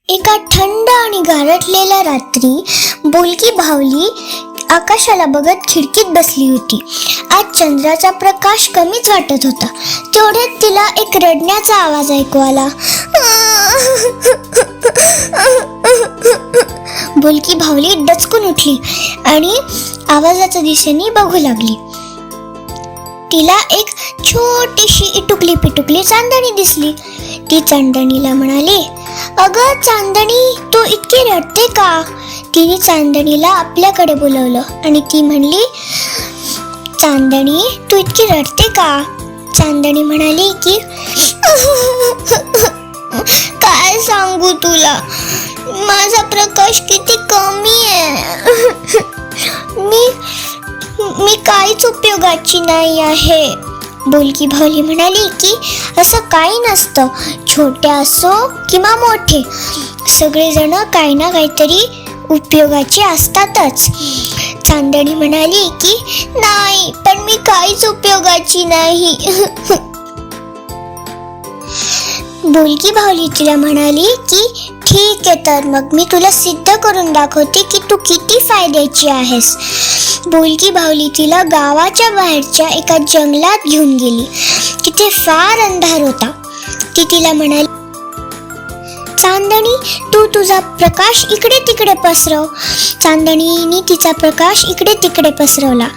एका थंड आणि गारठलेल्या रात्री बोलकी बाहुली आकाशाला बघत खिडकीत बसली होती. आज चंद्राचा प्रकाश कमीच वाटत होता. तेवढ्यात तिला एक रडण्याचा आवाज ऐकू आला. बोलकी बाहुली डचकून उठली आणि आवाजाच्या दिशेने बघू लागली. तिला एक छोटीशी इटुकली पिटुकली चांदणी दिसली. ती चांदणीला म्हणाली, अगं चांदणी, तू इतकी रडते का? तिने चांदणीला आपल्याकडे बोलवलं आणि ती म्हणली, चांदणी, तू इतकी रडते का? चांदणी म्हणाली की काय सांगू तुला, माझा प्रकाश किती कमी आहे. मी काहीच उपयोगाची नाही आहे. बोलकी बाहुली म्हणाली की असं काही नसतं, छोटे असो किंवा मोठे, सगळेजण काही ना काहीतरी उपयोगाचे असतातच. चांदणी म्हणाली की नाही, पण मी काहीच उपयोगाची नाही. बोलकी बाहुली तिला म्हणाली की ठीक आहे, तर मग मी तुला सिद्ध करून दाखवते की तू किती फायद्याची आहेस. बोलकी बाहुली तिला गावाच्या बाहेरच्या एका जंगलात घेऊन गेली. तिथे फार अंधार होता. ती तिला म्हणाली, चांदणी, तू तुझा प्रकाश इकडे तिकडे पसरव. चांदणीने तिचा प्रकाश इकडे तिकडे पसरवला.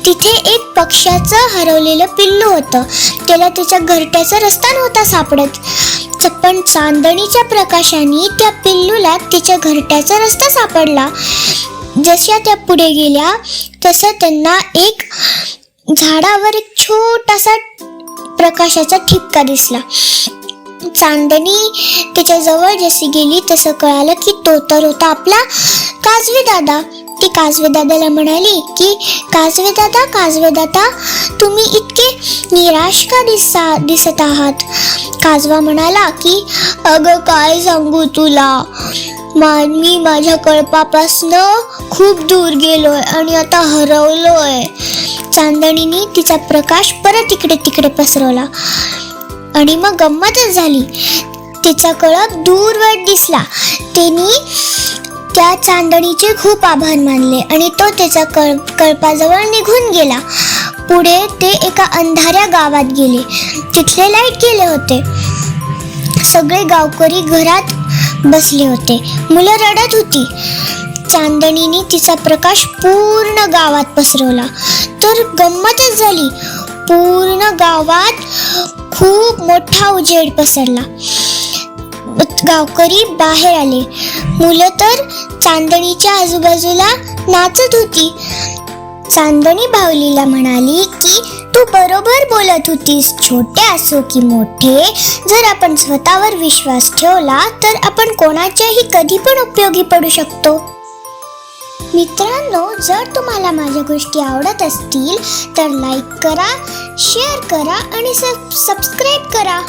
तिथे एक पक्ष्याचं हरवलेलं पिल्लू होतं. त्याला त्याच्या घरट्याचा रस्ता नव्हता सापडत. पण चांदणीच्या प्रकाशाने त्या पिल्लूला तिच्या घरट्याचा रस्ता सापडला. जशा त्या पुढे गेल्या तसं त्यांना एक झाडावर एक छोटासा प्रकाशाचा ठिपका दिसला. चांदणी त्याच्या जवळ जशी गेली तसं कळालं की तो तर होता आपला काजवे दादा. ती काजवे दादाला म्हणाली की काजवे दादा, तुम्ही इतके निराश का दिसत आहात? काजवा म्हणाला की अगं काय सांगू तुला, मी माझ्या कळपापासनं खूप दूर गेलोय आणि आता हरवलोय. चांदणीने तिचा प्रकाश परत इकडे तिकडे पसरवला आणि मग गंमतच झाली. तिचा कळप दूरवर दिसला. त्यांनी त्या चांदणीचे खूप आभार मानले आणि तो त्याच्या कळपाजवळ निघून गेला. पुढे ते एका अंधाऱ्या गावात गेले. तिथले लाईट गेले होते. सगळे गावकरी घरात बसले होते. मुलं रडत होती. चांदणीने तिचा प्रकाश पूर्ण गावात पसरवला. तर गंमतच झाली. पूर्ण गावात खूप मोठा उजेड पसरला. गावकरी बाहेर आले. मुलं तर चांदणीच्या आजूबाजूला नाचत होती. चांदणी बाहुलीला म्हणाली की तू बरोबर बोलत होतीस. छोटे असो की मोठे, जर आपण स्वतःवर विश्वास ठेवला तर आपण कोणाच्याही कधी पण उपयोगी पडू शकतो. मित्रांनो, जर तुम्हाला माझ्या गोष्टी आवडत असतील तर लाईक करा, शेअर करा आणि सबस्क्राईब करा.